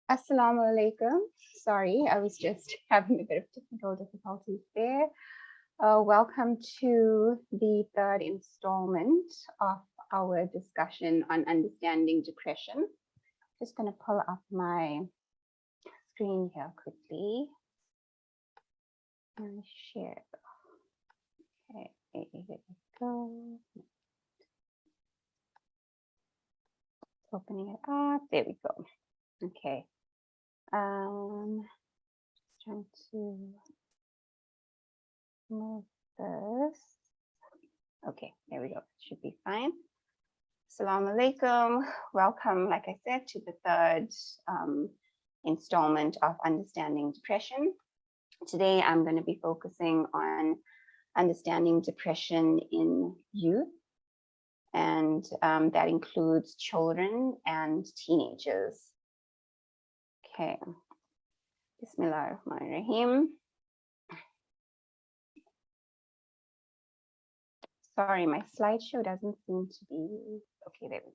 Assalamu alaikum. Sorry, I was just having a bit of technical difficulties there. Welcome to the third installment of our discussion on understanding depression. Just going to pull up my screen here quickly and share. Okay, here we go. Opening it up. There we go. Okay. Just trying to move this. Okay, there we go. Should be fine. Assalamu alaikum. Welcome, like I said, to the third installment of Understanding Depression. Today, I'm going to be focusing on understanding depression in youth, and that includes children and teenagers. Okay. Bismillahirrahmanirrahim. Sorry, my slideshow doesn't seem to be, okay, there we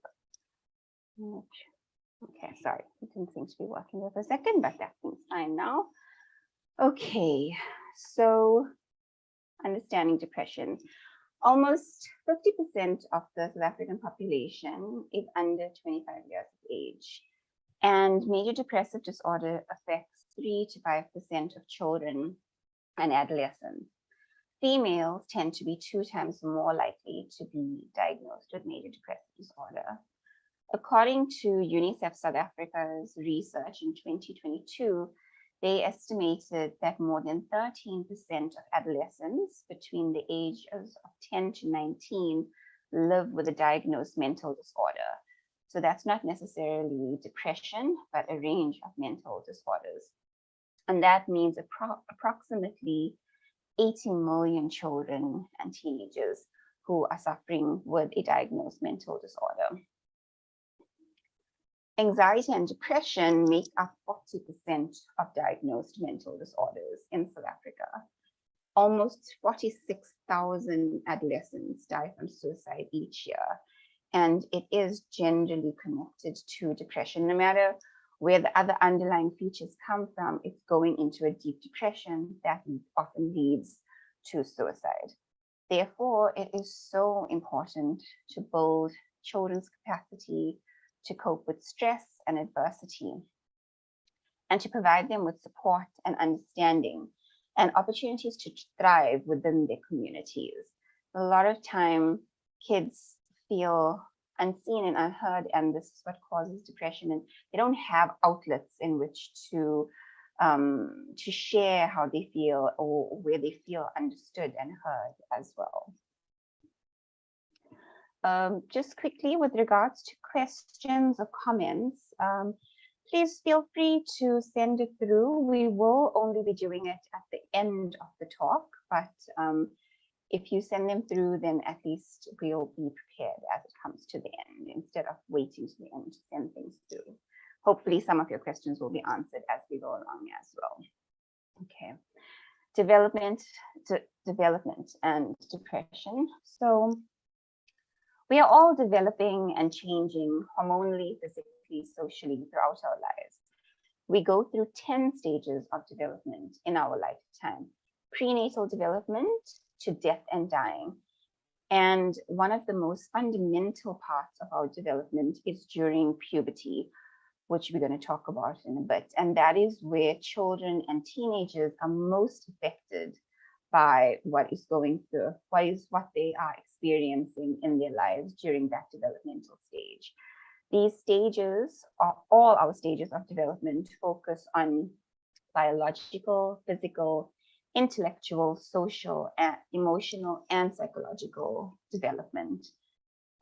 go. Okay, sorry, it didn't seem to be working there for a second, but that seems fine now. Okay, so understanding depression. Almost 50% of the South African population is under 25 years of age. And major depressive disorder affects 3 to 5% of children and adolescents. Females tend to be 2 times more likely to be diagnosed with major depressive disorder. According to UNICEF South Africa's research in 2022, they estimated that more than 13% of adolescents between the ages of 10 to 19 live with a diagnosed mental disorder. So that's not necessarily depression, but a range of mental disorders. And that means approximately 80 million children and teenagers who are suffering with a diagnosed mental disorder. Anxiety and depression make up 40% of diagnosed mental disorders in South Africa. Almost 46,000 adolescents die from suicide each year. And it is generally connected to depression. No matter where the other underlying features come from, it's going into a deep depression that often leads to suicide. Therefore, it is so important to build children's capacity to cope with stress and adversity, and to provide them with support and understanding and opportunities to thrive within their communities. A lot of time, kids feel unseen and unheard, and this is what causes depression, and they don't have outlets in which to share how they feel or where they feel understood and heard as well. Just quickly with regards to questions or comments, please feel free to send it through. We will only be doing it at the end of the talk, but if you send them through, then at least we'll be prepared as it comes to the end, instead of waiting to the end to send things through. Hopefully some of your questions will be answered as we go along as well. Okay, development and depression. So we are all developing and changing hormonally, physically, socially throughout our lives. We go through 10 stages of development in our lifetime. Prenatal development to death and dying. And one of the most fundamental parts of our development is during puberty, which we're going to talk about in a bit. And that is where children and teenagers are most affected by what is going through, what they are experiencing in their lives during that developmental stage. These stages are all our stages of development, focus on biological, physical, intellectual, social, emotional, and psychological development.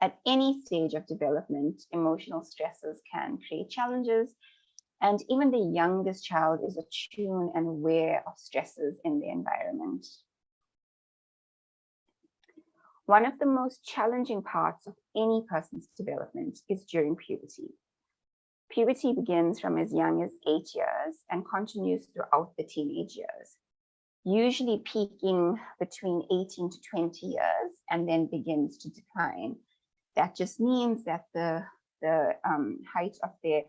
At any stage of development, emotional stresses can create challenges, and even the youngest child is attuned and aware of stresses in the environment. One of the most challenging parts of any person's development is during puberty. Puberty begins from as young as 8 years and continues throughout the teenage years, usually peaking between 18 to 20 years and then begins to decline. That just means that the height of their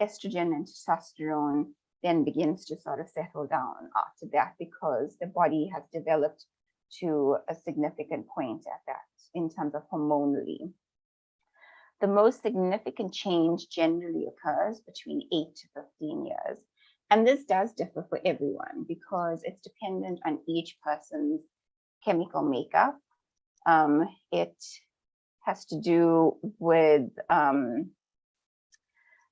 estrogen and testosterone then begins to sort of settle down after that, because the body has developed to a significant point at that in terms of hormonally. The most significant change generally occurs between 8 to 15 years. And this does differ for everyone because it's dependent on each person's chemical makeup. It has to do with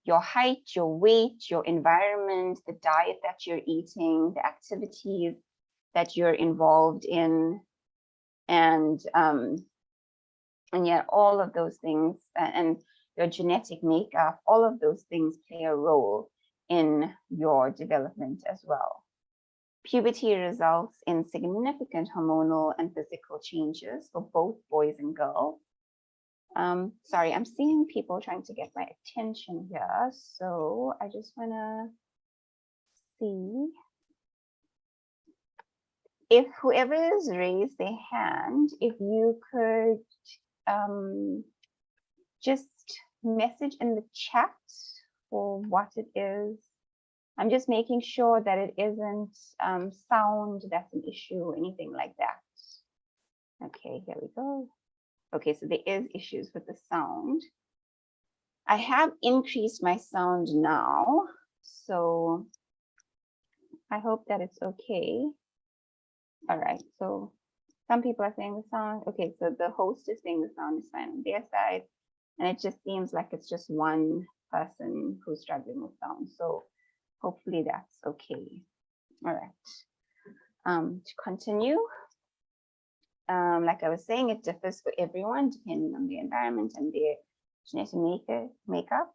your height, your weight, your environment, the diet that you're eating, the activities that you're involved in, and yet all of those things, and your genetic makeup, all of those things play a role in your development as well. Puberty results in significant hormonal and physical changes for both boys and girls. Sorry, I'm seeing people trying to get my attention here, so I just want to see if whoever has raised their hand, if you could just message in the chat for what it is. I'm just making sure that it isn't sound that's an issue or anything like that. Okay, here we go. Okay, so there is issues with the sound. I have increased my sound now, so I hope that it's okay. All right, so some people are saying the sound. Okay, so the host is saying the sound is fine on their side, and it just seems like it's just one person who's struggling with sound. So hopefully that's okay. All right, to continue. Like I was saying, it differs for everyone depending on their environment and their genetic makeup.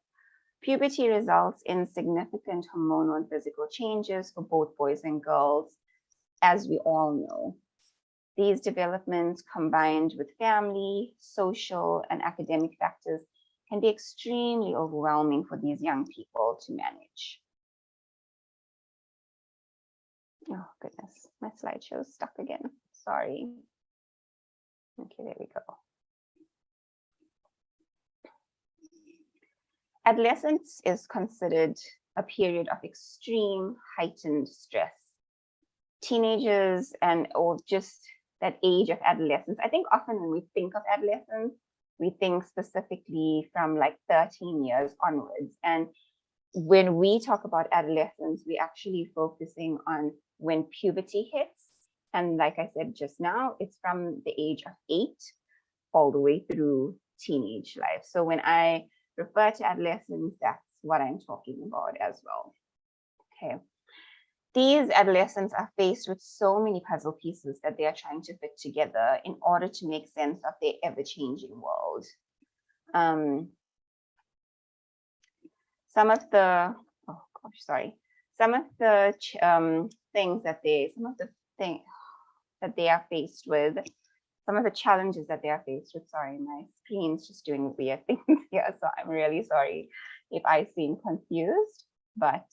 Puberty results in significant hormonal and physical changes for both boys and girls, as we all know. These developments, combined with family, social, and academic factors, can be extremely overwhelming for these young people to manage. Oh, goodness, my slideshow is stuck again. Sorry. Okay, there we go. Adolescence is considered a period of extreme heightened stress. Teenagers or just that age of adolescence. I think often when we think of adolescence, we think specifically from like 13 years onwards. And when we talk about adolescence, we're actually focusing on when puberty hits. And like I said just now, it's from the age of 8 all the way through teenage life. So when I refer to adolescence, that's what I'm talking about as well. Okay. These adolescents are faced with so many puzzle pieces that they are trying to fit together in order to make sense of their ever-changing world. Some of the things that they are faced with, some of the challenges that they are faced with. Sorry, my screen's just doing weird things here, so I'm really sorry if I seem confused, but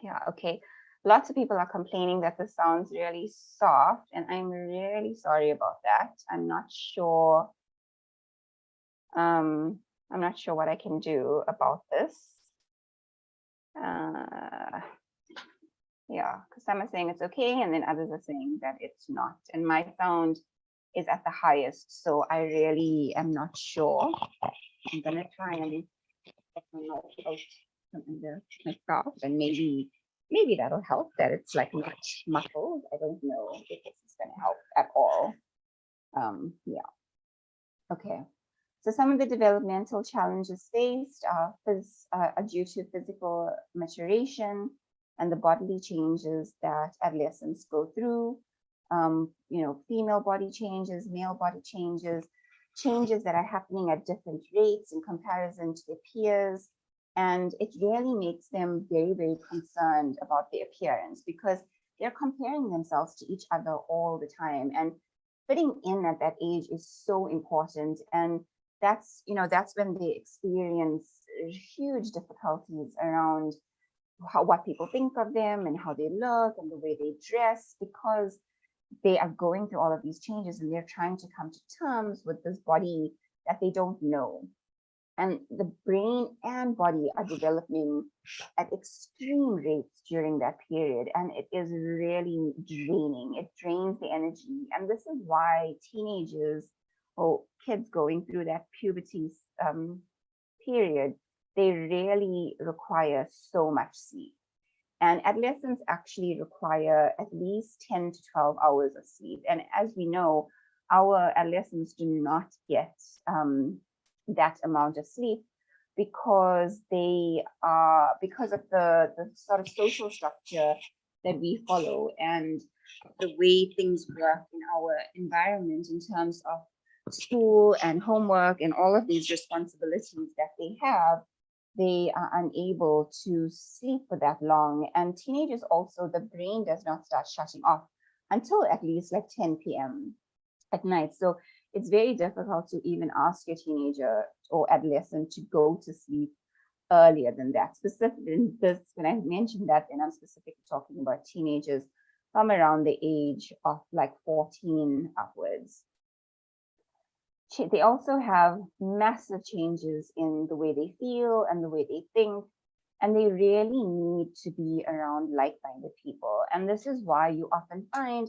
yeah, okay. Lots of people are complaining that the sound's really soft, and I'm really sorry about that. I'm not sure what I can do about this. Yeah, because some are saying it's okay, and then others are saying that it's not. And my sound is at the highest, so I really am not sure. I'm gonna try and get my mouth out from under myself, and maybe that'll help, that it's like not muffled. I don't know if this is gonna help at all. Yeah. Okay. So some of the developmental challenges faced are due to physical maturation and the bodily changes that adolescents go through. Female body changes, male body changes, changes that are happening at different rates in comparison to their peers. And it really makes them very, very concerned about their appearance because they're comparing themselves to each other all the time. And fitting in at that age is so important. And that's when they experience huge difficulties around what people think of them and how they look and the way they dress, because they are going through all of these changes and they're trying to come to terms with this body that they don't know. And the brain and body are developing at extreme rates during that period. And it is really draining. It drains the energy. And this is why teenagers or kids going through that puberty period, they really require so much sleep. And adolescents actually require at least 10 to 12 hours of sleep. And as we know, our adolescents do not get that amount of sleep because because of the sort of social structure that we follow and the way things work in our environment in terms of school and homework and all of these responsibilities that they are unable to sleep for that long. And teenagers also, the brain does not start shutting off until at least like 10 p.m. at night. So it's very difficult to even ask your teenager or adolescent to go to sleep earlier than that. Specifically, when I mentioned that, then I'm specifically talking about teenagers from around the age of like 14 upwards. They also have massive changes in the way they feel and the way they think, and they really need to be around like-minded people. And this is why you often find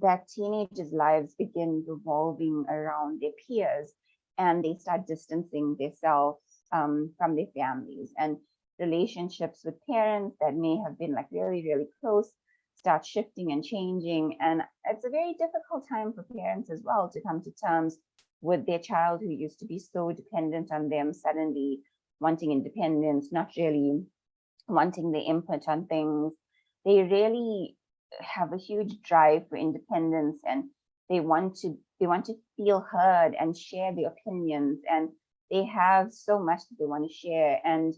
that teenagers' lives begin revolving around their peers, and they start distancing themselves from their families, and relationships with parents that may have been like really, really close start shifting and changing. And it's a very difficult time for parents as well to come to terms with their child who used to be so dependent on them suddenly wanting independence, not really wanting the input on things. They really have a huge drive for independence, and they want to feel heard and share their opinions, and they have so much that they want to share. And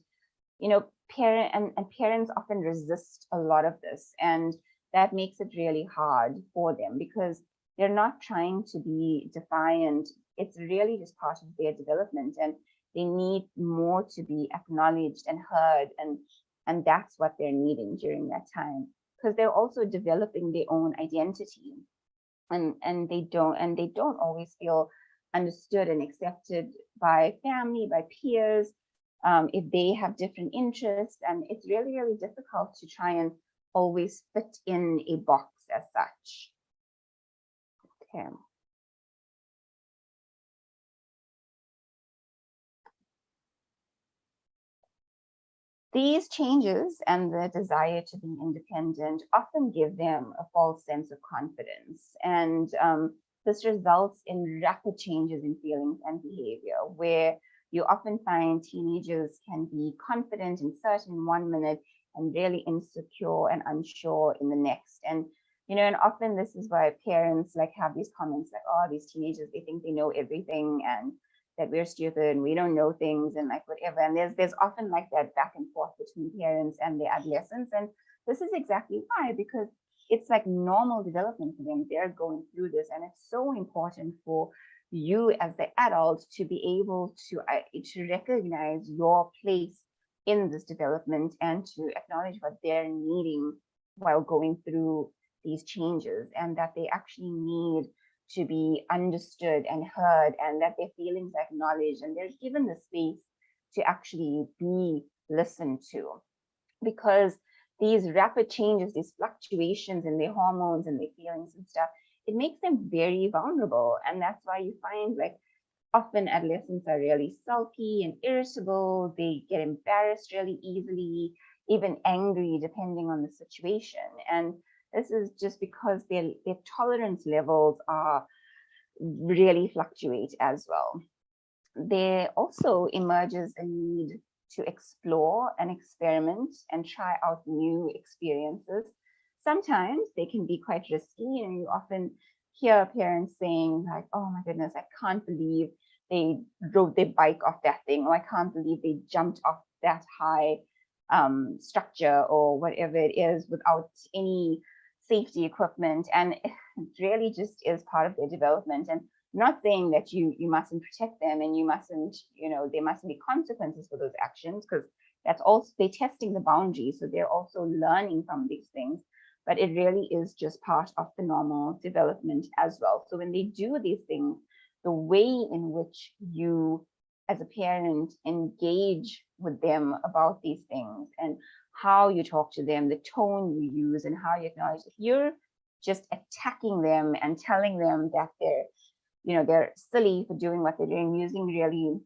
parents often resist a lot of this, and that makes it really hard for them because they're not trying to be defiant. It's really just part of their development, and they need more to be acknowledged and heard, and that's what they're needing during that time, because they're also developing their own identity, and they don't always feel understood and accepted by family, by peers, if they have different interests. And it's really, really difficult to try and always fit in a box as such. Okay. These changes and the desire to be independent often give them a false sense of confidence. And this results in rapid changes in feelings and behavior, where you often find teenagers can be confident and certain in 1 minute and really insecure and unsure in the next. And and often this is why parents like have these comments like, oh, these teenagers, they think they know everything, and that we're stupid and we don't know things and like whatever. And there's often like that back and forth between parents and their adolescents. And this is exactly why, because it's like normal development for them. They're going through this, and it's so important for you as the adult to be able to recognize your place in this development and to acknowledge what they're needing while going through these changes, and that they actually need to be understood and heard, and that their feelings are acknowledged, and they're given the space to actually be listened to. Because these rapid changes, these fluctuations in their hormones and their feelings and stuff, it makes them very vulnerable. And that's why you find like often adolescents are really sulky and irritable. They get embarrassed really easily, even angry, depending on the situation. And this is just because their tolerance levels are really fluctuate as well. There also emerges a need to explore and experiment and try out new experiences. Sometimes they can be quite risky, and you often hear parents saying like, oh my goodness, I can't believe they rode their bike off that thing, or I can't believe they jumped off that high structure or whatever it is without any safety equipment. And it really just is part of their development. And not saying that you mustn't protect them and you mustn't, there mustn't be consequences for those actions, because that's also, they're testing the boundaries. So they're also learning from these things, but it really is just part of the normal development as well. So when they do these things, the way in which you as a parent, engage with them about these things and how you talk to them, the tone you use, and how you acknowledge. If you're just attacking them and telling them that they're silly for doing what they're doing, using really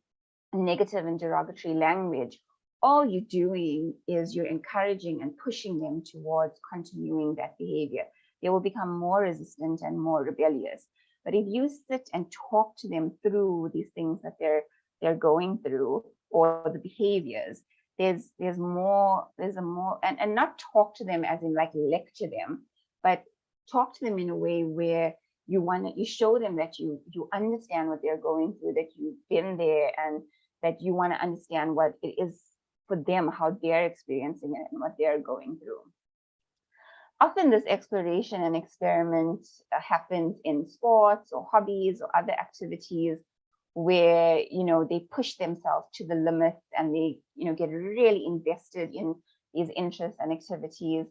negative and derogatory language, all you're doing is you're encouraging and pushing them towards continuing that behavior. They will become more resistant and more rebellious. But if you sit and talk to them through these things that they're going through, or the behaviors, there's a more, and not talk to them as in like lecture them, but talk to them in a way where you show them that you understand what they're going through, that you've been there, and that you want to understand what it is for them, how they're experiencing it and what they're going through. Often this exploration and experiment happens in sports or hobbies or other activities where they push themselves to the limits, and they get really invested in these interests and activities.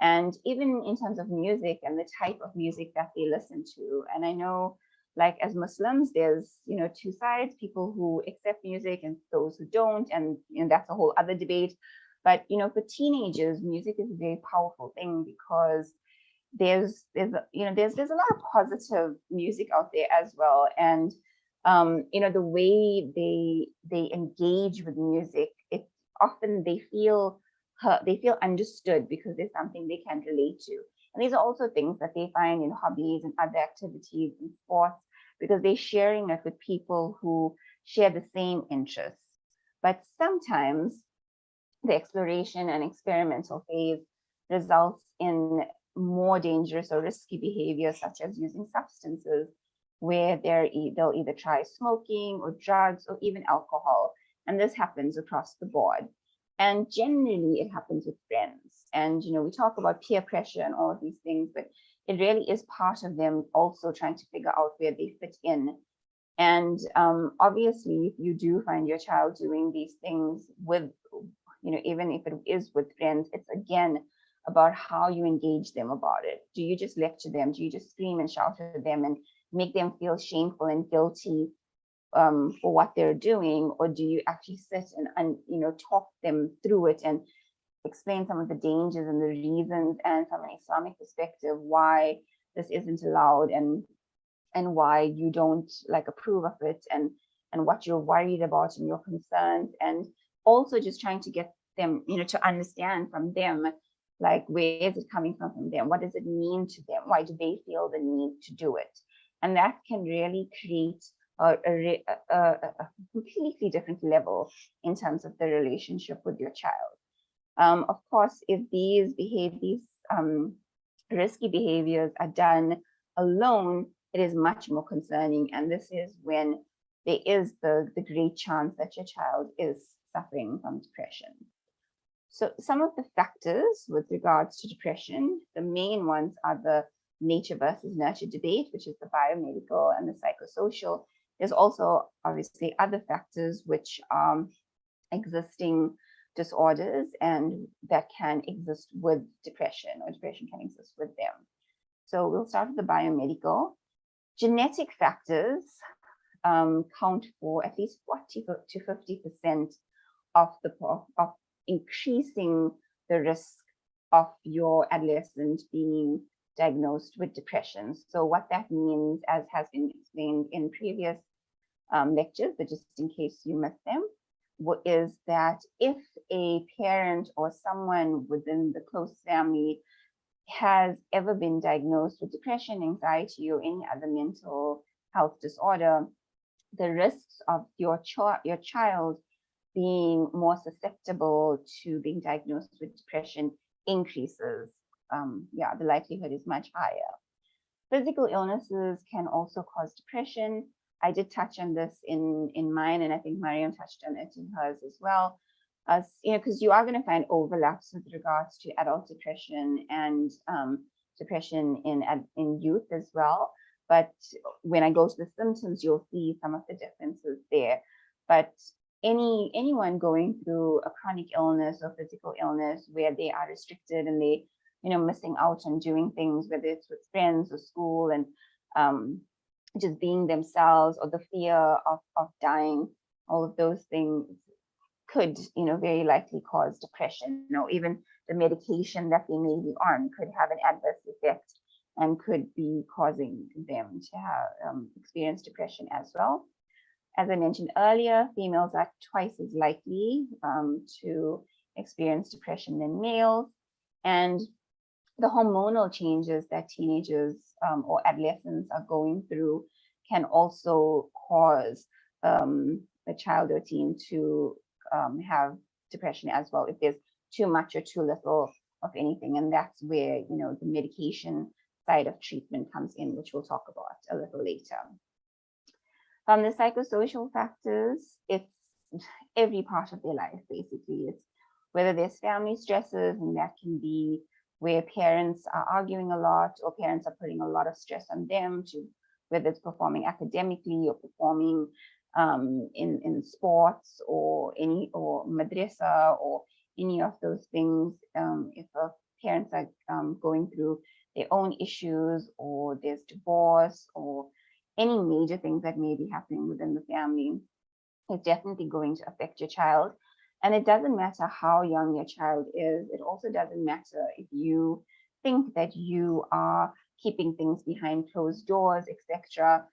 And even in terms of music and the type of music that they listen to. And I know, like, as Muslims, there's two sides: people who accept music and those who don't, and that's a whole other debate. But for teenagers, music is a very powerful thing, because there's a lot of positive music out there as well. And the way they engage with music, it often they feel understood because there's something they can relate to. And these are also things that they find in hobbies and other activities and sports, because they're sharing it with people who share the same interests. But sometimes the exploration and experimental phase results in more dangerous or risky behaviors, such as using substances, where they'll either try smoking or drugs or even alcohol. And this happens across the board. And generally it happens with friends. And, we talk about peer pressure and all of these things, but it really is part of them also trying to figure out where they fit in. And obviously, if you do find your child doing these things with, even if it is with friends, it's again about how you engage them about it. Do you just lecture them? Do you just scream and shout at them and make them feel shameful and guilty for what they're doing? Or do you actually sit and talk them through it and explain some of the dangers and the reasons, and from an Islamic perspective, why this isn't allowed, and why you don't approve of it, and what you're worried about and your concerns, and also just trying to get them to understand from them, like, where is it coming from them? What does it mean to them? Why do they feel the need to do it? And that can really create a completely different level in terms of the relationship with your child. Of course, if these risky behaviors are done alone, it is much more concerning. And this is when there is the great chance that your child is suffering from depression. So some of the factors with regards to depression, the main ones are the nature versus nurture debate, which is the biomedical and the psychosocial. There's also obviously other factors which are existing disorders and that can exist with depression, or depression can exist with them. So we'll start with the biomedical. Genetic factors count for at least 40 to 50% of increasing the risk of your adolescent being diagnosed with depression. So what that means, as has been explained in previous lectures, but just in case you missed them, is that if a parent or someone within the close family has ever been diagnosed with depression, anxiety, or any other mental health disorder, the risks of your child being more susceptible to being diagnosed with depression increases. The likelihood is much higher. Physical illnesses can also cause depression. I did touch on this in mine, and I think Mariam touched on it in hers as well. Because you are going to find overlaps with regards to adult depression and depression in youth as well. But when I go to the symptoms, you'll see some of the differences there. But anyone going through a chronic illness or physical illness where they are restricted and they, missing out on doing things, whether it's with friends or school, and just being themselves, or the fear of dying all of those things could, very likely cause depression, or even the medication that they may be on could have an adverse effect and could be causing them to have experience depression as well. As I mentioned earlier, females are twice as likely to experience depression than males, and the hormonal changes that teenagers or adolescents are going through can also cause a child or teen to have depression as well, if there's too much or too little of anything. And that's where, the medication side of treatment comes in, which we'll talk about a little later. The psychosocial factors, it's every part of their life, basically. It's whether there's family stresses, and that can be where parents are arguing a lot, or parents are putting a lot of stress on them, to whether it's performing academically or performing in sports or madrasa or any of those things. If parents are going through their own issues, or there's divorce, or any major things that may be happening within the family, it's definitely going to affect your child. And it doesn't matter how young your child is. It also doesn't matter if you think that you are keeping things behind closed doors, etc.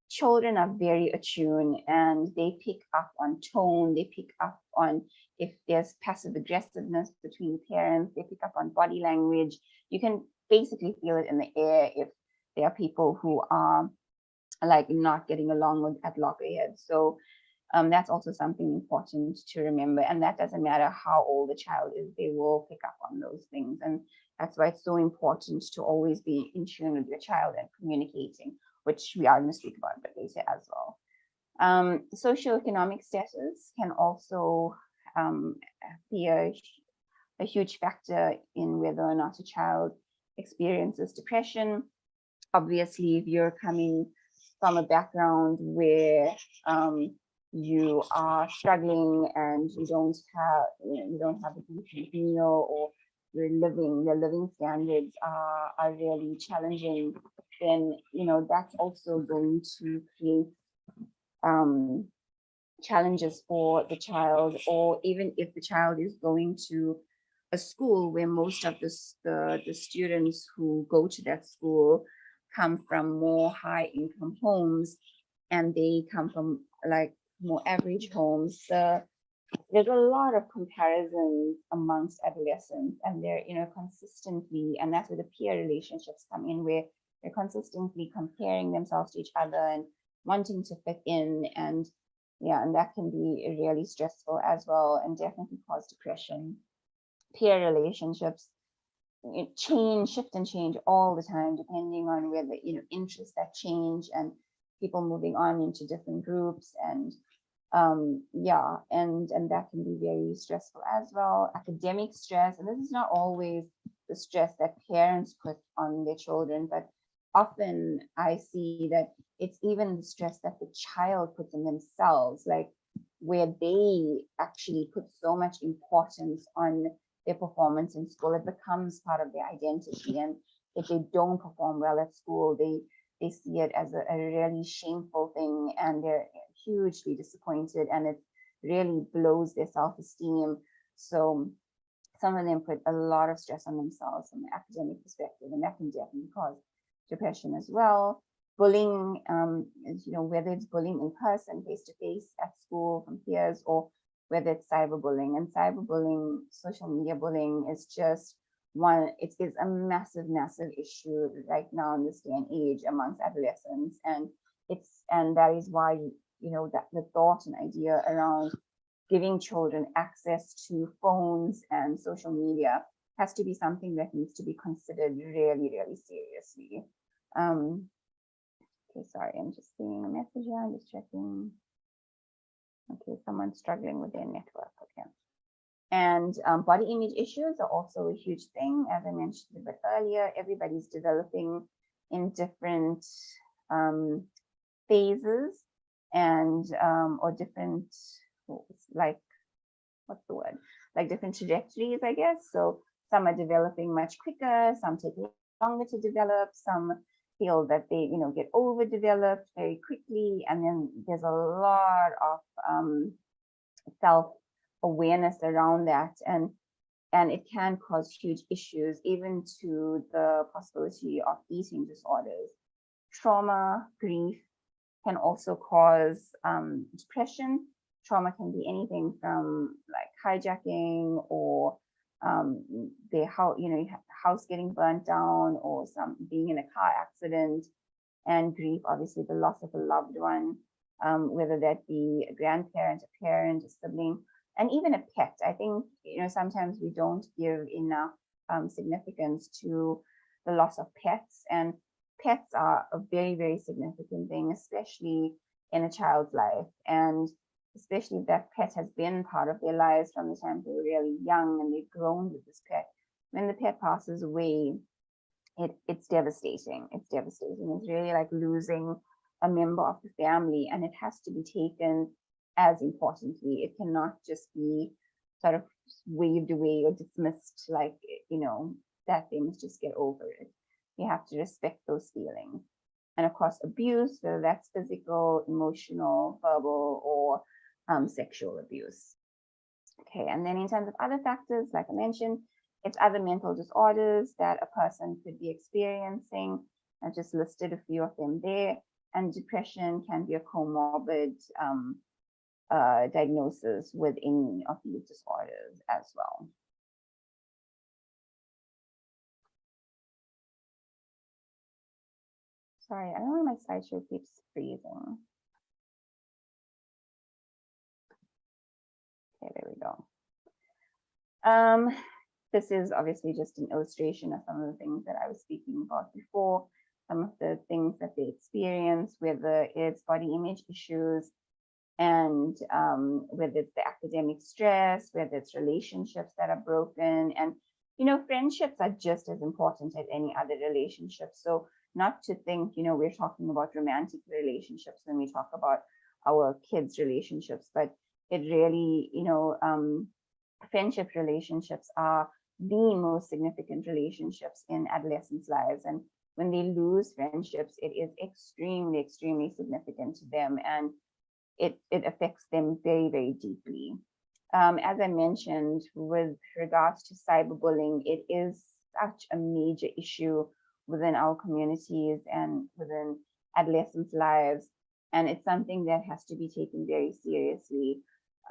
Children are very attuned, and they pick up on tone. They pick up on if there's passive aggressiveness between parents. They pick up on body language. You can basically feel it in the air if there are people who are like not getting along at loggerheads. So that's also something important to remember. And that doesn't matter how old the child is, they will pick up on those things. And that's why it's so important to always be in tune with your child and communicating, which we are going to speak about a bit later as well. Socioeconomic status can also be a huge factor in whether or not a child experiences depression. Obviously, if you're coming from a background where you are struggling and you don't have a decent meal, or your living standards are really challenging, then that's also going to create challenges for the child. Or even if the child is going to a school where most of the students who go to that school come from more high income homes, and they come from like more average homes, there's a lot of comparisons amongst adolescents, and they're consistently, and that's where the peer relationships come in, where they're consistently comparing themselves to each other and wanting to fit in, and that can be really stressful as well, and definitely cause depression. Peer relationships shift and change all the time, depending on where the interests that change, and people moving on into different groups, and and that can be very stressful as well. Academic stress, and this is not always the stress that parents put on their children, but often I see that it's even the stress that the child puts on themselves, like where they actually put so much importance on their performance in school. It becomes part of their identity, and if they don't perform well at school, they see it as a really shameful thing, and they're hugely disappointed, and it really blows their self-esteem. So some of them put a lot of stress on themselves from an academic perspective, and that can definitely cause depression as well. Bullying, whether it's bullying in person, face-to-face at school from peers, or whether it's cyberbullying. And cyberbullying, social media bullying, is just it is a massive issue right now in this day and age amongst adolescents, and that is why that the thought and idea around giving children access to phones and social media has to be something that needs to be considered really seriously. Okay, sorry, I'm just seeing a message here. I'm just checking. Okay, someone's struggling with their network. Okay. And body image issues are also a huge thing. As I mentioned a bit earlier, everybody's developing in different phases, and or different, like, what's the word? Like different trajectories, I guess. So some are developing much quicker, some take longer to develop, some feel that they, get overdeveloped very quickly. And then there's a lot of self-awareness around that. And it can cause huge issues, even to the possibility of eating disorders. Trauma, grief can also cause depression. Trauma can be anything from like hijacking or house getting burnt down, or being in a car accident. And grief, obviously the loss of a loved one, whether that be a grandparent, a parent, a sibling, and even a pet. I think, sometimes we don't give enough significance to the loss of pets, and pets are a very, very significant thing, especially in a child's life. And especially if that pet has been part of their lives from the time they were really young and they've grown with this pet. When the pet passes away, it's devastating. It's devastating. It's really like losing a member of the family, and it has to be taken as importantly. It cannot just be sort of waved away or dismissed, like, that they must just get over it. You have to respect those feelings. And of course, abuse, whether that's physical, emotional, verbal, or sexual abuse. Okay, and then in terms of other factors, like I mentioned, it's other mental disorders that a person could be experiencing. I just listed a few of them there. And depression can be a comorbid diagnosis with any of these disorders as well. Sorry, I don't know why my slideshow keeps freezing. Okay, there we go. This is obviously just an illustration of some of the things that I was speaking about before, some of the things that they experience, whether it's body image issues, and whether it's the academic stress, whether it's relationships that are broken. And, friendships are just as important as any other relationship. So not to think, we're talking about romantic relationships when we talk about our kids' relationships, but it really, friendship relationships are the most significant relationships in adolescents' lives. And when they lose friendships, it is extremely, extremely significant to them, and it affects them very, very deeply. As I mentioned, with regards to cyberbullying, it is such a major issue within our communities and within adolescents' lives. And it's something that has to be taken very seriously.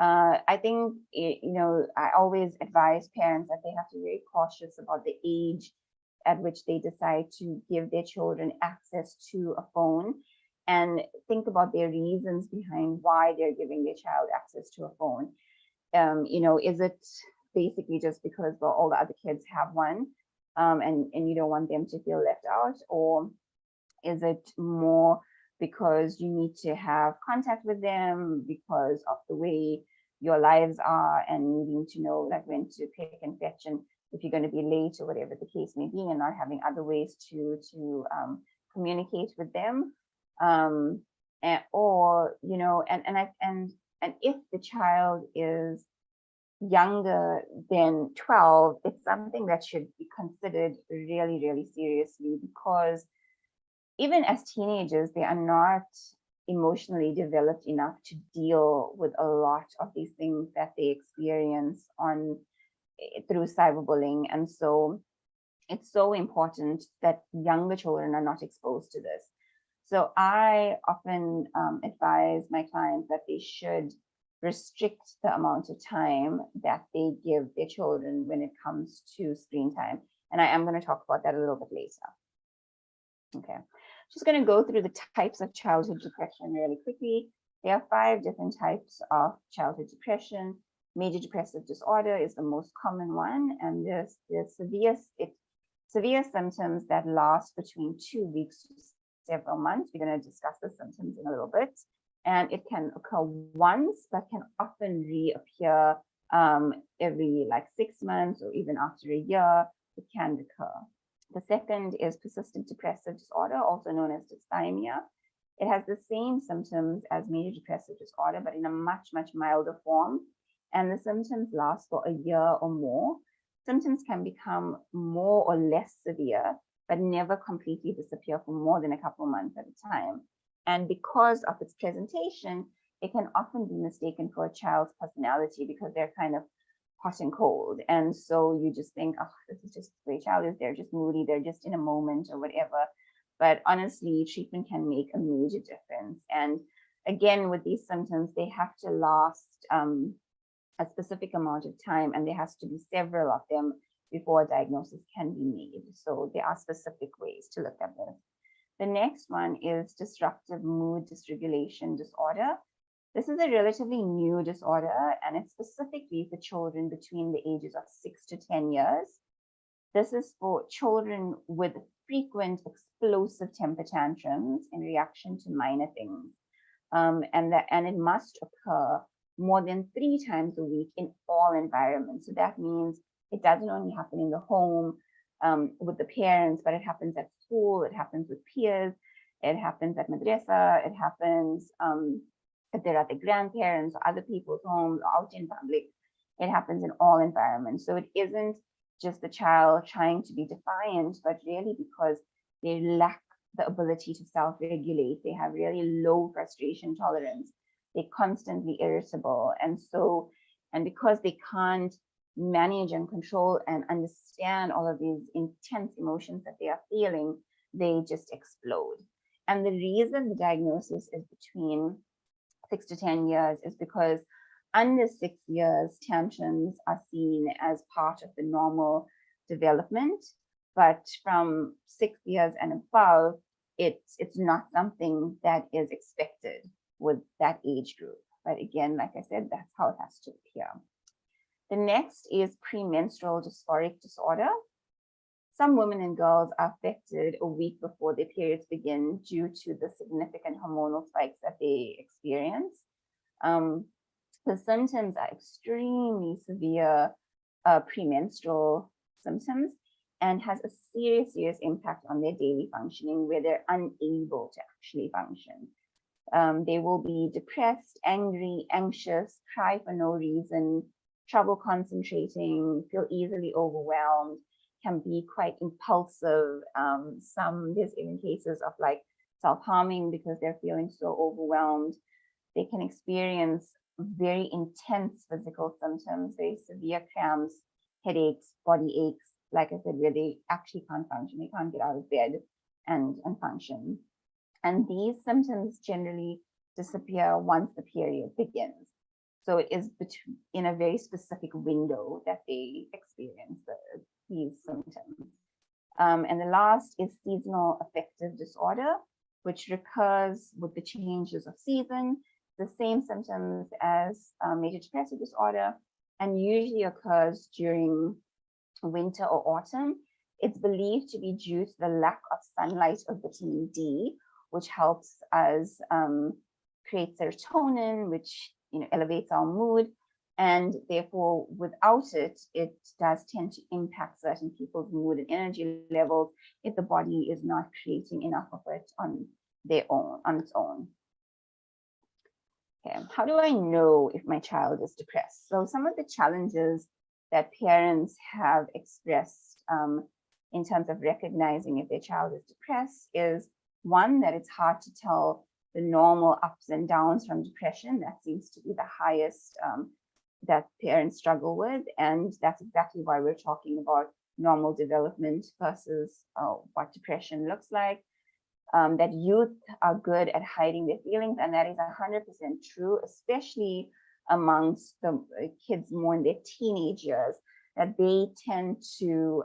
I think, I always advise parents that they have to be very cautious about the age at which they decide to give their children access to a phone, and think about their reasons behind why they're giving their child access to a phone. Is it basically just because, well, all the other kids have one, and you don't want them to feel left out? Or is it more because you need to have contact with them because of the way your lives are, and needing to know like when to pick and fetch, and if you're going to be late or whatever the case may be, and not having other ways to communicate with them? And if the child is younger than 12, it's something that should be considered really, really seriously, because even as teenagers, they are not emotionally developed enough to deal with a lot of these things that they experience through cyberbullying. And so it's so important that younger children are not exposed to this. So I often advise my clients that they should restrict the amount of time that they give their children when it comes to screen time. And I am going to talk about that a little bit later. Okay, just going to go through the types of childhood depression really quickly. There are 5 different types of childhood depression. Major depressive disorder is the most common one, and there's severe symptoms that last between 2 weeks to several months. We're going to discuss the symptoms in a little bit. And it can occur once, but can often reappear every 6 months, or even after a year, it can recur. The second is persistent depressive disorder, also known as dysthymia. It has the same symptoms as major depressive disorder, but in a much, much milder form. And the symptoms last for a year or more. Symptoms can become more or less severe, but never completely disappear for more than a couple months at a time. And because of its presentation, it can often be mistaken for a child's personality because they're kind of hot and cold. And so you just think, oh, this is just the way a child is. They're just moody. They're just in a moment or whatever. But honestly, treatment can make a major difference. And again, with these symptoms, they have to last a specific amount of time, and there has to be several of them before a diagnosis can be made. So there are specific ways to look at this. The next one is disruptive mood dysregulation disorder. This is a relatively new disorder, and it's specifically for children between the ages of 6 to 10 years. This is for children with frequent explosive temper tantrums in reaction to minor things. And it must occur more than 3 times a week in all environments. So that means it doesn't only happen in the home with the parents, but it happens at school, it happens with peers, it happens at madrasa, it happens if they're at the grandparents or other people's homes, out in public. It happens in all environments. So it isn't just the child trying to be defiant, but really because they lack the ability to self-regulate. They have really low frustration tolerance. They're constantly irritable. And because they can't manage and control and understand all of these intense emotions that they are feeling, they just explode. And the reason the diagnosis is between 6 to 10 years is because under 6 years, tantrums are seen as part of the normal development. But from 6 years and above, it's not something that is expected with that age group. But again, like I said, that's how it has to appear. The next is premenstrual dysphoric disorder. Some women and girls are affected a week before their periods begin due to the significant hormonal spikes that they experience. The symptoms are extremely severe premenstrual symptoms and has a serious impact on their daily functioning, where they're unable to actually function. They will be depressed, angry, anxious, cry for no reason, trouble concentrating, feel easily overwhelmed, can be quite impulsive. There's even cases of like self-harming because they're feeling so overwhelmed. They can experience very intense physical symptoms, very severe cramps, headaches, body aches, like I said, where they actually can't function. They can't get out of bed and function. And these symptoms generally disappear once the period begins. So it is in a very specific window that they experience these symptoms. And the last is seasonal affective disorder, which recurs with the changes of season, the same symptoms as major depressive disorder, and usually occurs during winter or autumn. It's believed to be due to the lack of sunlight or vitamin D, which helps us create serotonin, which elevates our mood. And therefore, without it, it does tend to impact certain people's mood and energy levels if the body is not creating enough of it on its own. Okay, how do I know if my child is depressed? So some of the challenges that parents have expressed in terms of recognizing if their child is depressed is, one, that it's hard to tell the normal ups and downs from depression. That seems to be the highest that parents struggle with. And that's exactly why we're talking about normal development versus what depression looks like. That youth are good at hiding their feelings, and that is 100% true, especially amongst the kids more in their teenage years, that they tend to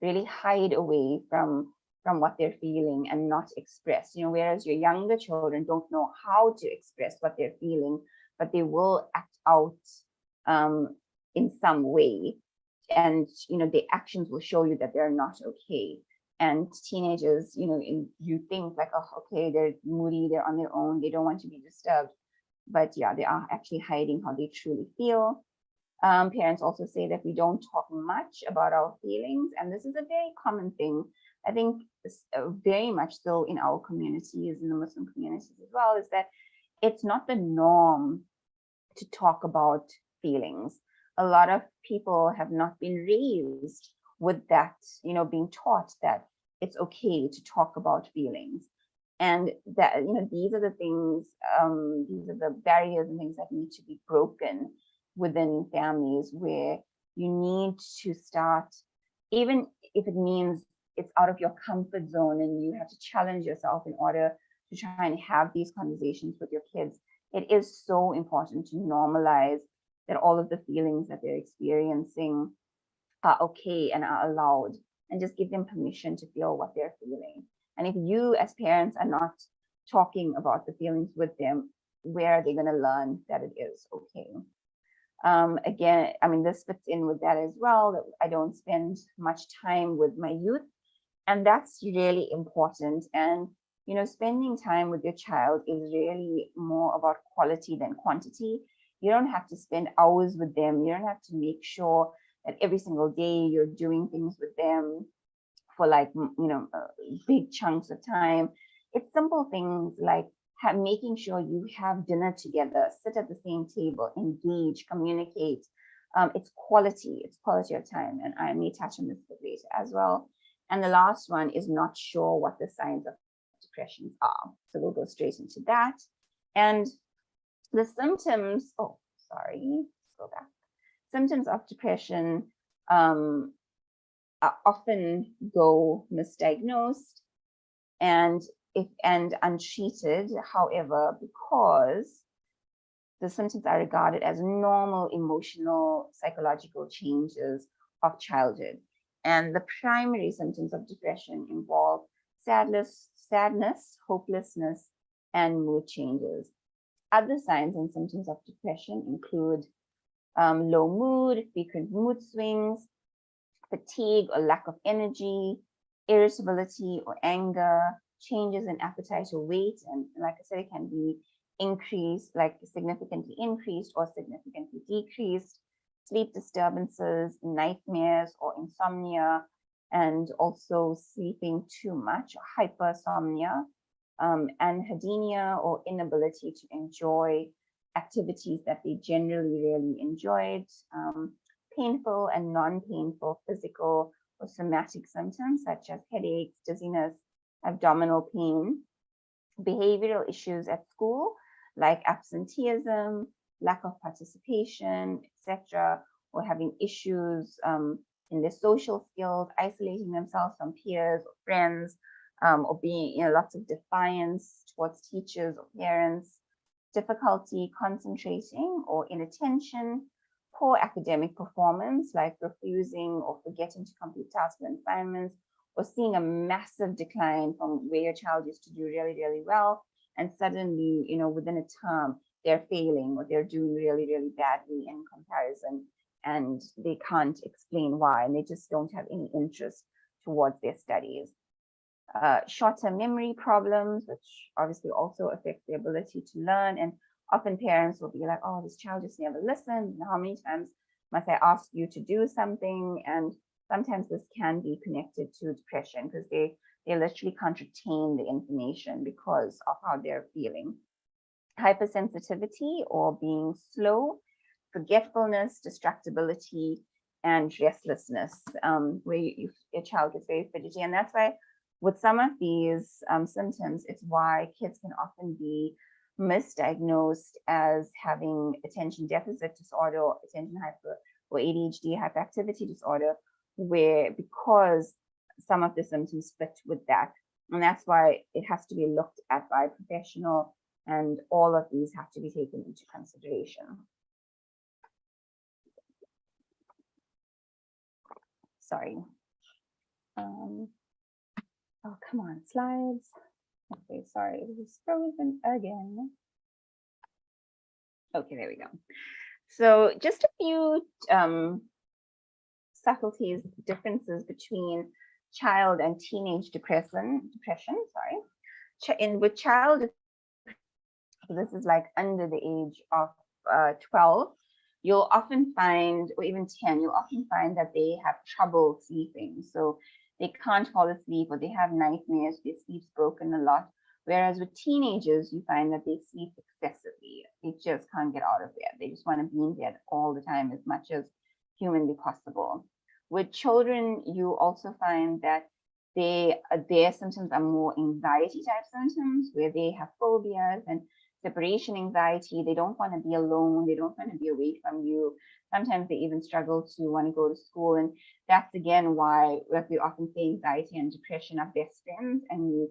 really hide away from what they're feeling and not express, whereas your younger children don't know how to express what they're feeling, but they will act out in some way, and the actions will show you that they're not okay. And teenagers, you think like, oh, okay, they're moody, they're on their own, they don't want to be disturbed, but yeah, they are actually hiding how they truly feel. Parents also say that we don't talk much about our feelings, and this is a very common thing. I think very much so in our communities, in the Muslim communities as well, is that it's not the norm to talk about feelings. A lot of people have not been raised with that, being taught that it's okay to talk about feelings. And that, these are the things, these are the barriers and things that need to be broken within families, where you need to start, even if it means it's out of your comfort zone and you have to challenge yourself in order to try and have these conversations with your kids. It is so important to normalize that all of the feelings that they're experiencing are okay and are allowed, and just give them permission to feel what they're feeling. And if you as parents are not talking about the feelings with them, where are they going to learn that it is okay? Again, I mean, this fits in with that as well, that I don't spend much time with my youth. And that's really important. And, spending time with your child is really more about quality than quantity. You don't have to spend hours with them. You don't have to make sure that every single day you're doing things with them for big chunks of time. It's simple things like making sure you have dinner together, sit at the same table, engage, communicate. It's quality of time. And I may touch on this a bit later as well. And the last one is not sure what the signs of depression are. So we'll go straight into that. And the symptoms, go back. Symptoms of depression often go misdiagnosed and untreated. However, because the symptoms are regarded as normal emotional, psychological changes of childhood. And the primary symptoms of depression involve sadness, hopelessness, and mood changes. Other signs and symptoms of depression include low mood, frequent mood swings, fatigue or lack of energy, irritability or anger, changes in appetite or weight. And like I said, it can be increased, like significantly increased or significantly decreased, sleep disturbances, nightmares or insomnia, and also sleeping too much, or hypersomnia, anhedonia or inability to enjoy activities that they generally really enjoyed, painful and non-painful physical or somatic symptoms such as headaches, dizziness, abdominal pain, behavioral issues at school like absenteeism, lack of participation, etc., or having issues in their social skills, isolating themselves from peers or friends, or being lots of defiance towards teachers or parents, difficulty concentrating or inattention, poor academic performance like refusing or forgetting to complete tasks and assignments, or seeing a massive decline from where your child used to do really, really well, and suddenly, within a term, they're failing or they're doing really, really badly in comparison, and they can't explain why, and they just don't have any interest towards their studies. Short-term memory problems, which obviously also affect the ability to learn. And often parents will be like, oh, this child just never listened. How many times must I ask you to do something? And sometimes this can be connected to depression because they literally can't retain the information because of how they're feeling. Hypersensitivity or being slow, forgetfulness, distractibility, and restlessness, where your child gets very fidgety. And that's why with some of these symptoms, it's why kids can often be misdiagnosed as having attention deficit disorder or attention hyper or ADHD hyperactivity disorder, because some of the symptoms fit with that. And that's why it has to be looked at by a professional, and all of these have to be taken into consideration. Sorry. Oh, come on, slides. Okay, sorry, it was frozen again. Okay, there we go. So just a few subtleties, differences between child and teenage depression, with child, this is like under the age of 12, you'll often find, or even 10, you'll often find that they have trouble sleeping. So they can't fall asleep, or they have nightmares, their sleep's broken a lot. Whereas with teenagers, you find that they sleep excessively. They just can't get out of bed. They just want to be in bed all the time as much as humanly possible. With children, you also find that their symptoms are more anxiety type symptoms, where they have phobias and separation anxiety. They don't want to be alone. They don't want to be away from you. Sometimes they even struggle to want to go to school. And that's again why, like, we often say anxiety and depression are best friends, and you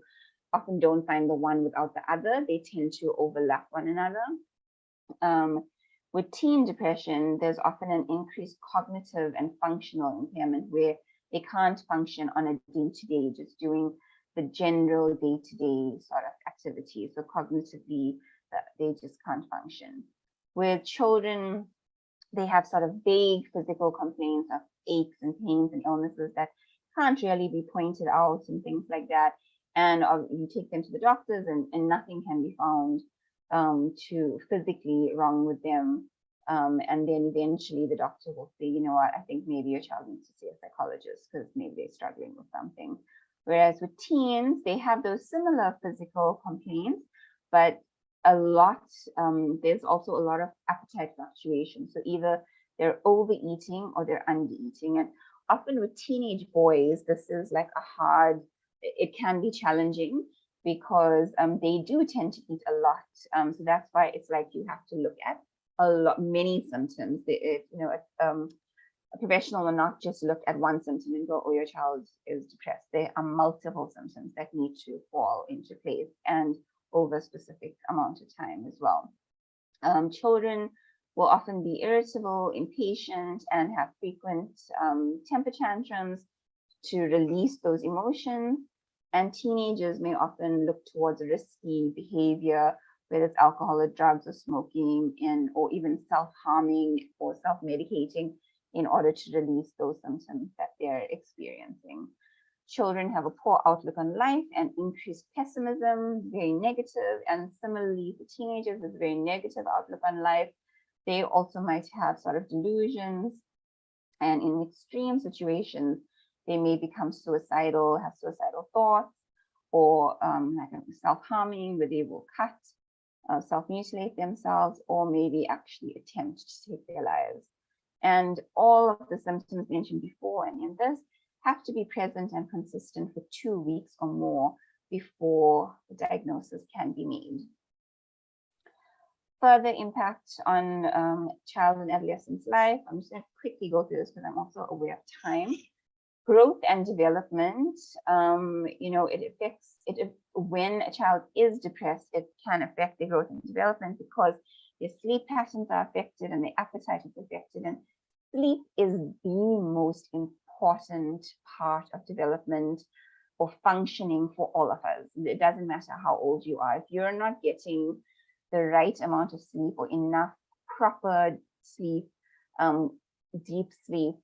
often don't find the one without the other. They tend to overlap one another. With teen depression, there's often an increased cognitive and functional impairment where they can't function on a day-to-day, just doing the general day-to-day sort of activities. So cognitively, they just can't function. With children, they have sort of vague physical complaints of aches and pains and illnesses that can't really be pointed out and things like that. And you take them to the doctors and nothing can be found to physically wrong with them. And then eventually the doctor will say, you know what, I think maybe your child needs to see a psychologist because maybe they're struggling with something. Whereas with teens, they have those similar physical complaints, but there's also a lot of appetite fluctuation. So either they're overeating or they're undereating. And often with teenage boys, this is like it can be challenging because they do tend to eat a lot. So that's why it's like you have to look at many symptoms. A professional will not just look at one symptom and go, oh, your child is depressed. There are multiple symptoms that need to fall into place and over a specific amount of time as well. Children will often be irritable, impatient, and have frequent temper tantrums to release those emotions. And teenagers may often look towards risky behavior, whether it's alcohol or drugs or smoking, or even self-harming or self-medicating in order to release those symptoms that they're experiencing. Children have a poor outlook on life and increased pessimism, very negative, and similarly for teenagers with very negative outlook on life. They also might have sort of delusions, and in extreme situations, they may become suicidal, have suicidal thoughts, or like self-harming, where they will cut, self-mutilate themselves, or maybe actually attempt to take their lives. And all of the symptoms mentioned before and in this have to be present and consistent for 2 weeks or more before the diagnosis can be made. Further impact on child and adolescent's life. I'm just going to quickly go through this because I'm also aware of time. Growth and development, it affects it when a child is depressed, it can affect their growth and development because their sleep patterns are affected and their appetite is affected. And sleep is the most important part of development or functioning for all of us. It doesn't matter how old you are. If you're not getting the right amount of sleep or enough proper sleep, deep sleep,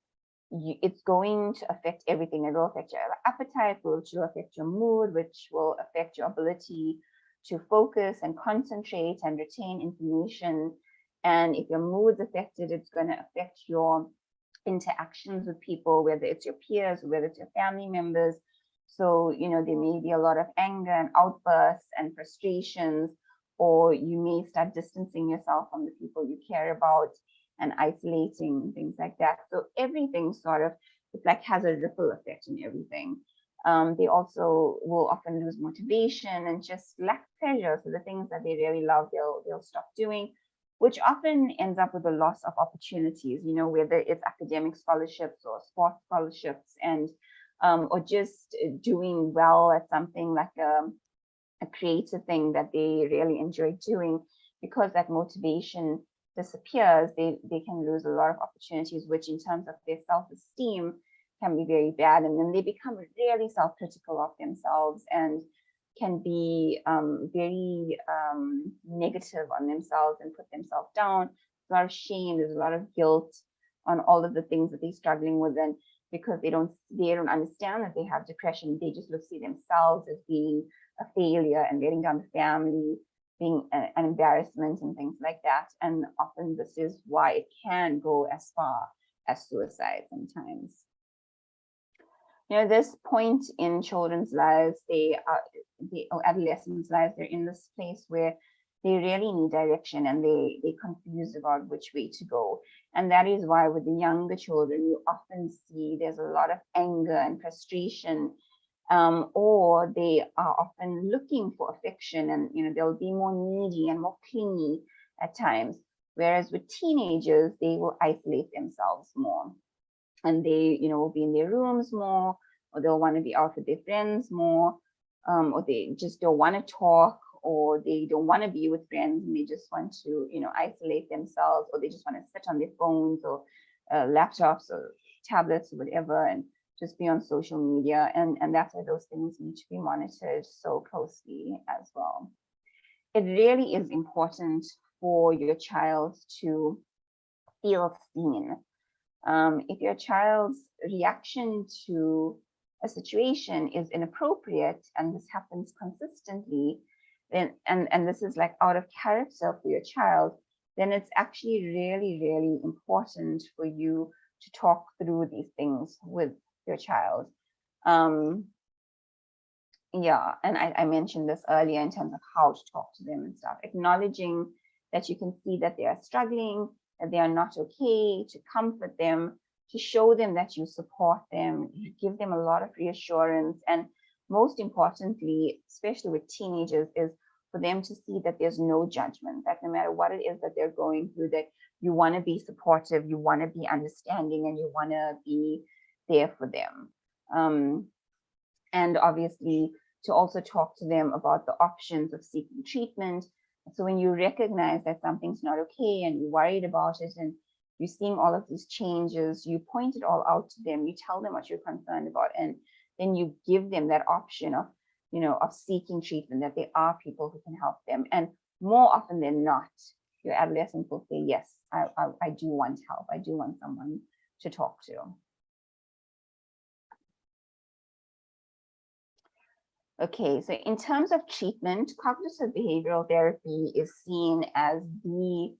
it's going to affect everything. It will affect your appetite, which will affect your mood, which will affect your ability to focus and concentrate and retain information. And if your mood's affected, it's going to affect your interactions with people, whether it's your peers, or whether it's your family members. So, there may be a lot of anger and outbursts and frustrations, or you may start distancing yourself from the people you care about and isolating, things like that. So everything sort of, it's like has a ripple effect in everything. They also will often lose motivation and just lack pleasure. So the things that they really love, they'll stop doing, which often ends up with a loss of opportunities, whether it's academic scholarships or sports scholarships, and or just doing well at something like a creative thing that they really enjoy doing. Because that motivation disappears, they can lose a lot of opportunities, which in terms of their self-esteem can be very bad. And then they become really self-critical of themselves and can be very negative on themselves and put themselves down. There's a lot of shame, there's a lot of guilt on all of the things that they're struggling with. And because they don't understand that they have depression, they just see themselves as being a failure and letting down the family, being an embarrassment and things like that. And often this is why it can go as far as suicide sometimes. This point in children's lives, or adolescents' lives, they're in this place where they really need direction, and they're confused about which way to go. And that is why with the younger children, you often see there's a lot of anger and frustration, or they are often looking for affection, and they'll be more needy and more clingy at times. Whereas with teenagers, they will isolate themselves more, and they will be in their rooms more, or they'll want to be out with their friends more, or they just don't want to talk, or they don't want to be with friends, and they just want to isolate themselves, or they just want to sit on their phones or laptops or tablets or whatever, and just be on social media. And that's why those things need to be monitored so closely as well. It really is important for your child to feel seen. If your child's reaction to a situation is inappropriate, and this happens consistently, then and this is like out of character for your child, then it's actually really, really important for you to talk through these things with your child. Yeah, and I mentioned this earlier in terms of how to talk to them and stuff, acknowledging that you can see that they are struggling, that they are not okay, to comfort them, to show them that you support them, you give them a lot of reassurance. And most importantly, especially with teenagers, is for them to see that there's no judgment, that no matter what it is that they're going through, that you want to be supportive, you want to be understanding, and you want to be there for them. And obviously, to also talk to them about the options of seeking treatment. So when you recognize that something's not okay and you're worried about it, and you're seeing all of these changes, you point it all out to them, you tell them what you're concerned about, and then you give them that option of, of seeking treatment, that there are people who can help them. And more often than not, your adolescent will say, yes, I do want help. I do want someone to talk to. Okay, so in terms of treatment, cognitive behavioral therapy is seen as the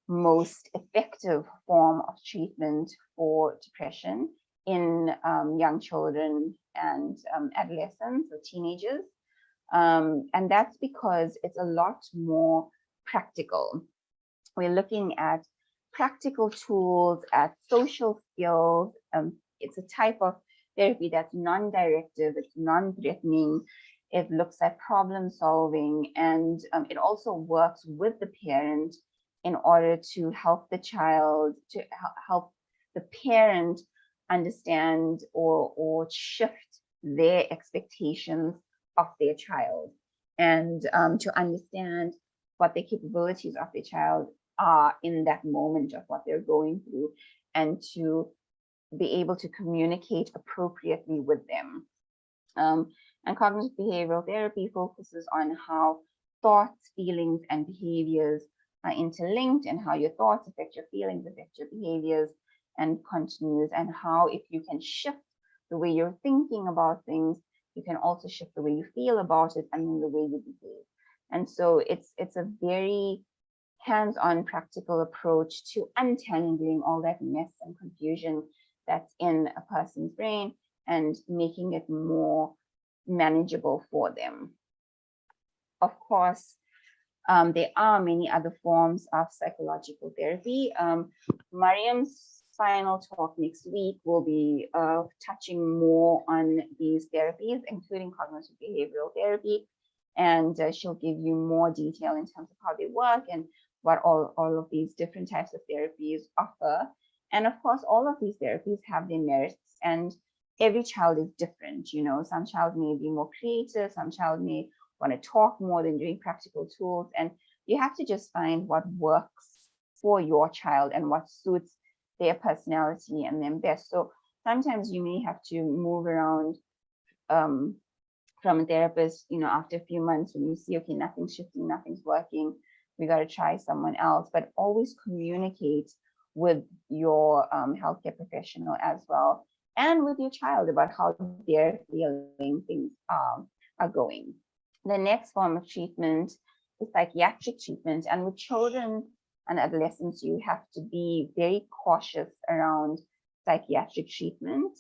most effective form of treatment for depression in young children and adolescents or teenagers. And that's because it's a lot more practical. We're looking at practical tools, at social skills. It's a type of therapy that's non-directive, it's non-threatening, it looks at problem solving, and it also works with the parent in order to help the child, to help the parent understand or shift their expectations of their child, and to understand what the capabilities of the child are in that moment of what they're going through, and to be able to communicate appropriately with them. And cognitive behavioral therapy focuses on how thoughts, feelings, and behaviors are interlinked, and how your thoughts affect your feelings, affect your behaviors, and continues, and how if you can shift the way you're thinking about things, you can also shift the way you feel about it, and then the way you behave. And so it's a very hands-on practical approach to untangling all that mess and confusion that's in a person's brain and making it more manageable for them. Of course, there are many other forms of psychological therapy. Mariam's final talk next week will be touching more on these therapies, including cognitive behavioral therapy, and she'll give you more detail in terms of how they work and what all of these different types of therapies offer. And of course, all of these therapies have their merits, and every child is different. Some child may be more creative, some child may want to talk more than doing practical tools, and you have to just find what works for your child and what suits their personality and them best. So sometimes you may have to move around from a therapist, after a few months, when you see, okay, nothing's shifting, nothing's working, we got to try someone else. But always communicate with your healthcare professional as well, and with your child about how they're feeling things are going. The next form of treatment is psychiatric treatment. And with children and adolescents, you have to be very cautious around psychiatric treatment.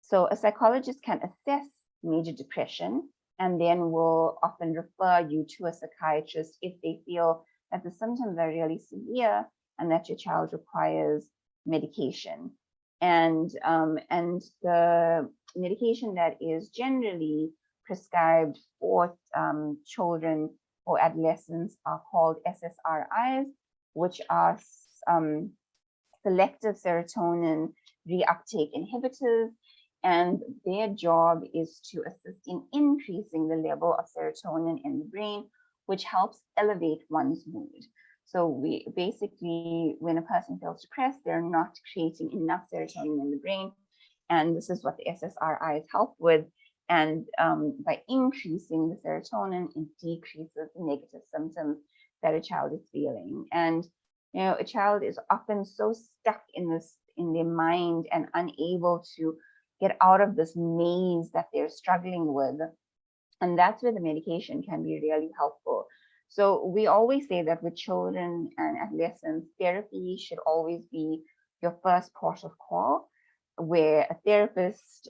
So a psychologist can assess major depression and then will often refer you to a psychiatrist if they feel that the symptoms are really severe and that your child requires medication. And the medication that is generally prescribed for children or adolescents are called SSRIs, which are selective serotonin reuptake inhibitors, and their job is to assist in increasing the level of serotonin in the brain, which helps elevate one's mood. So we basically, when a person feels depressed, they're not creating enough serotonin in the brain, and this is what the SSRIs help with. And by increasing the serotonin, it decreases the negative symptoms that a child is feeling. And a child is often so stuck in their mind and unable to get out of this maze that they're struggling with. And that's where the medication can be really helpful. So we always say that with children and adolescents, therapy should always be your first port of call, where a therapist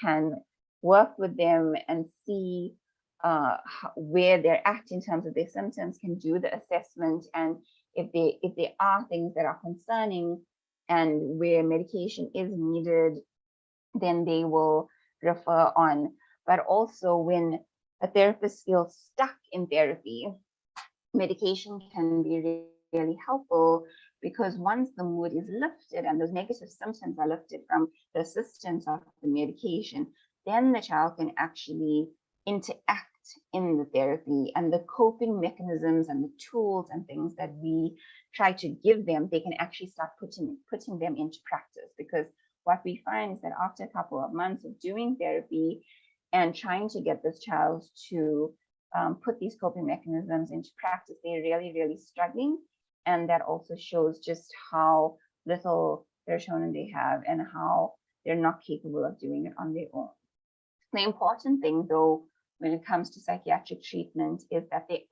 can work with them and see where they're at in terms of their symptoms, can do the assessment, and if there are things that are concerning and where medication is needed, then they will refer on. But also when a therapist feels stuck in therapy, medication can be really helpful, because once the mood is lifted and those negative symptoms are lifted from the assistance of the medication, then the child can actually interact in the therapy, and the coping mechanisms and the tools and things that we try to give them, they can actually start putting them into practice. Because what we find is that after a couple of months of doing therapy and trying to get this child to put these coping mechanisms into practice, they're really, really struggling. And that also shows just how little serotonin they have and how they're not capable of doing it on their own. The important thing, though, when it comes to psychiatric treatment is that they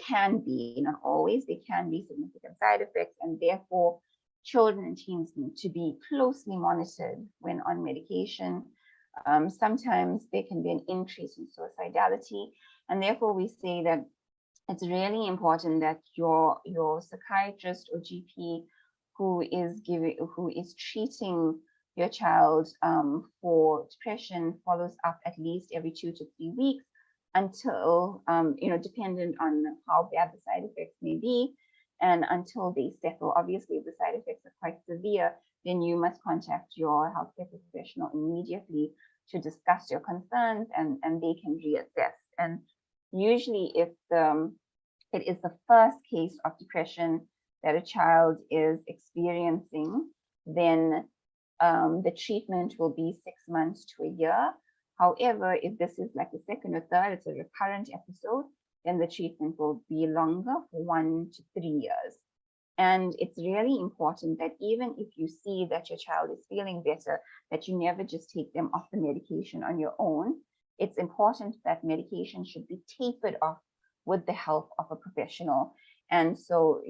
can be, not always, they can be significant side effects, and therefore children and teens need to be closely monitored when on medication. Sometimes there can be an increase in suicidality, and therefore we say that it's really important that your psychiatrist or GP who is treating your child for depression follows up at least every 2 to 3 weeks until, dependent on how bad the side effects may be, and until they settle. Obviously, if the side effects are quite severe, then you must contact your healthcare professional immediately to discuss your concerns, and they can reassess. And usually if it is the first case of depression that a child is experiencing, then the treatment will be 6 months to a year. However, if this is like the second or third, it's a recurrent episode, then the treatment will be longer, for 1 to 3 years. And it's really important that even if you see that your child is feeling better, that you never just take them off the medication on your own. It's important that medication should be tapered off with the help of a professional. And so,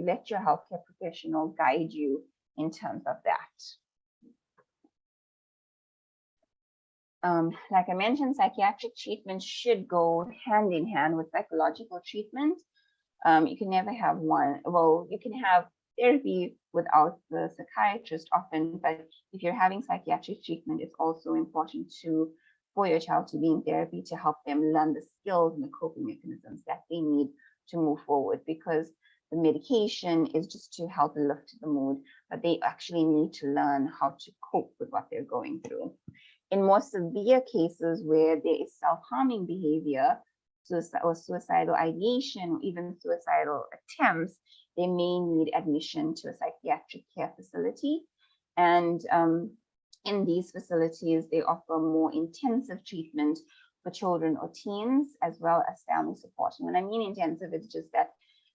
let your healthcare professional guide you in terms of that. Like I mentioned, psychiatric treatment should go hand in hand with psychological treatment. You can never have one. Well, you can have therapy without the psychiatrist often, but if you're having psychiatric treatment, it's also important for your child to be in therapy to help them learn the skills and the coping mechanisms that they need to move forward, because the medication is just to help lift the mood, but they actually need to learn how to cope with what they're going through. In more severe cases where there is self-harming behavior, or suicidal ideation, or even suicidal attempts, they may need admission to a psychiatric care facility. And in these facilities, they offer more intensive treatment for children or teens, as well as family support. And when I mean intensive, it's just that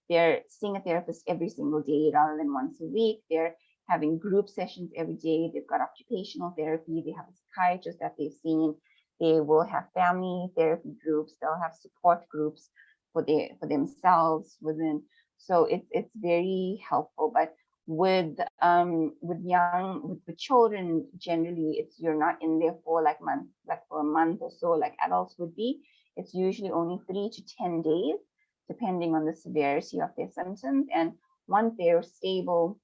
they're seeing a therapist every single day rather than once a week. They're having group sessions every day. They've got occupational therapy. They have a psychiatrist that they've seen. They will have family therapy groups. They'll have support groups for themselves within. So it's very helpful. But With children, generally, it's you're not in there for like for a month or so, like adults would be. It's usually only 3 to 10 days, depending on the severity of their symptoms. And once they're stable,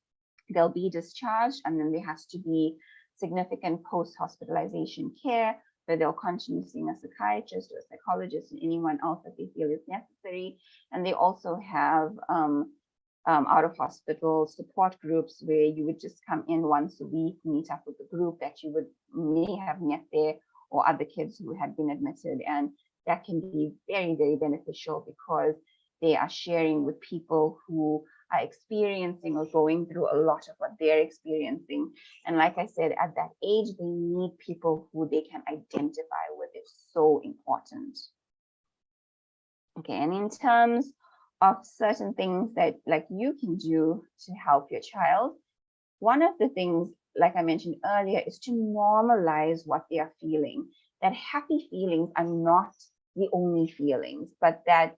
they'll be discharged, and then there has to be significant post-hospitalization care where they'll continue seeing a psychiatrist or a psychologist and anyone else that they feel is necessary. And they also have out of hospital support groups where you would just come in once a week, meet up with the group that you may have met there, or other kids who had been admitted. And that can be very, very beneficial because they are sharing with people who are experiencing or going through a lot of what they're experiencing. And like I said, at that age, they need people who they can identify with. It's so important. Okay, and in terms of certain things that like you can do to help your child, one of the things, like I mentioned earlier, is to normalize what they are feeling. That happy feelings are not the only feelings, but that,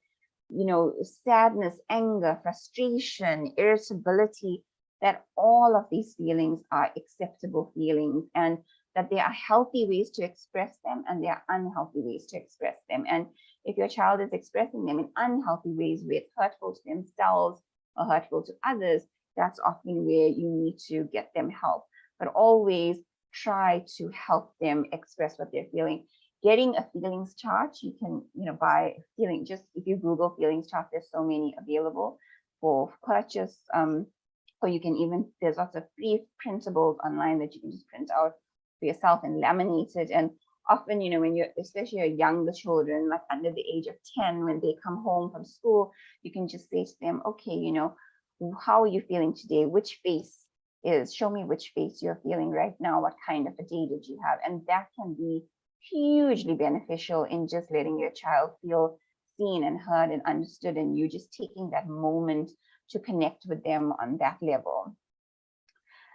you know, sadness, anger, frustration, irritability, that all of these feelings are acceptable feelings, and that there are healthy ways to express them and there are unhealthy ways to express them. And if your child is expressing them in unhealthy ways where it's hurtful to themselves or hurtful to others, that's often where you need to get them help. But always try to help them express what they're feeling. Getting a feelings chart, you can, you know, buy feeling, just if you Google feelings chart, there's so many available for purchase. Or you can even, there's lots of free printables online that you can just print out for yourself and laminate it. And often, you know, when you're, especially your younger children, like under the age of 10, when they come home from school, you can just say to them, okay, you know, how are you feeling today? Which face show me which face you're feeling right now. What kind of a day did you have? And that can be hugely beneficial in just letting your child feel seen and heard and understood, and you just taking that moment to connect with them on that level.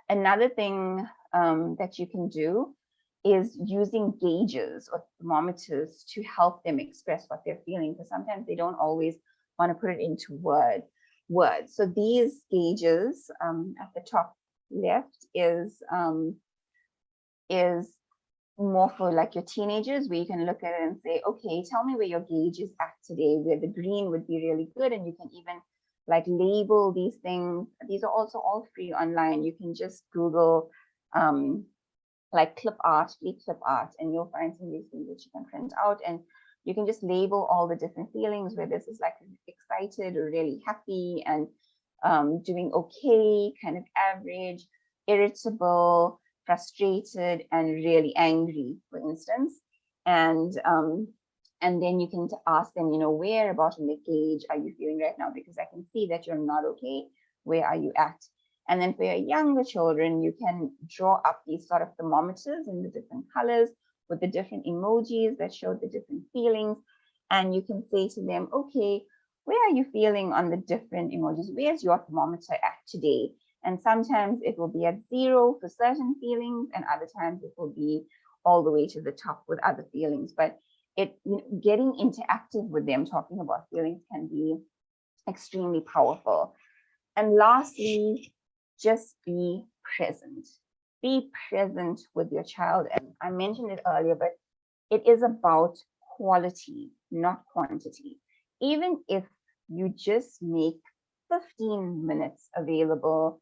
Another thing that you can do is using gauges or thermometers to help them express what they're feeling, because sometimes they don't always want to put it into words. So these gauges at the top left is more for like your teenagers, where you can look at it and say, okay, tell me where your gauge is at today, where the green would be really good. And you can even like label these things. These are also all free online. You can just Google like flip art, and you'll find some of these things that you can print out, and you can just label all the different feelings, where this is like excited or really happy, and doing okay, kind of average, irritable, frustrated, and really angry, for instance. And then you can ask them, you know, where about in the gauge are you feeling right now? Because I can see that you're not okay. Where are you at? And then for your younger children, you can draw up these sort of thermometers in the different colors with the different emojis that show the different feelings. And you can say to them, okay, where are you feeling on the different emojis? Where's your thermometer at today? And sometimes it will be at 0 for certain feelings, and other times it will be all the way to the top with other feelings. But getting interactive with them, talking about feelings, can be extremely powerful. And lastly, just be present. Be present with your child. And I mentioned it earlier, but it is about quality, not quantity. Even if you just make 15 minutes available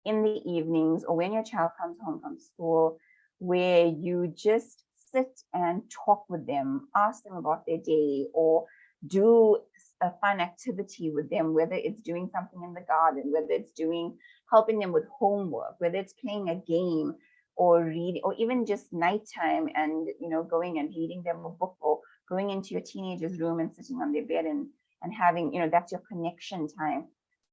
in the evenings or when your child comes home from school, where you just sit and talk with them, ask them about their day, or do a fun activity with them, whether it's doing something in the garden, whether it's helping them with homework, whether it's playing a game or reading, or even just nighttime and, you know, going and reading them a book, or going into your teenager's room and sitting on their bed and having, you know, that's your connection time.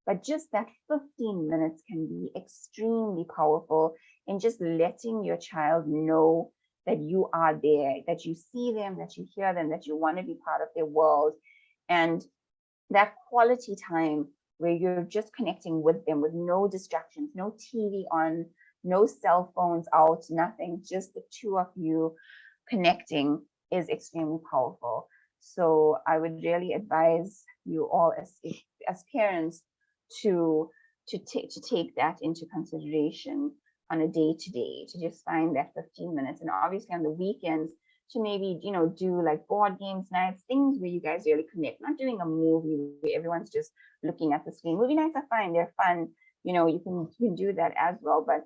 But just that 15 minutes can be extremely powerful in just letting your child know that you are there, that you see them, that you hear them, that you want to be part of their world. And that quality time where you're just connecting with them with no distractions, no TV on, no cell phones out, nothing, just the two of you connecting, is extremely powerful. So I would really advise you all as parents to to take that into consideration on a day-to-day, to just find that 15 minutes. And obviously on the weekends, to maybe, do like board games nights, things where you guys really connect, not doing a movie where everyone's just looking at the screen. Movie nights are fine, they're fun, you can do that as well, but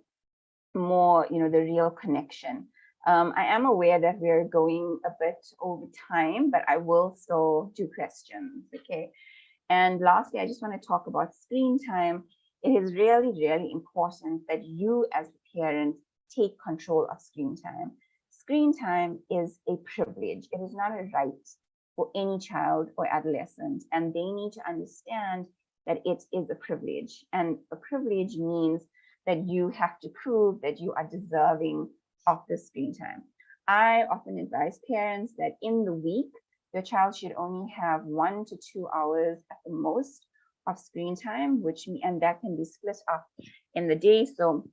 more, the real connection. I am aware that we're going a bit over time, but I will still do questions, okay? And lastly, I just want to talk about screen time. It is really, really important that you as a parent take control of screen time. Screen time is a privilege. It is not a right for any child or adolescent, and they need to understand that it is a privilege. And a privilege means that you have to prove that you are deserving of the screen time. I often advise parents that in the week, your child should only have 1 to 2 hours at the most of screen time, and that can be split up in the day. So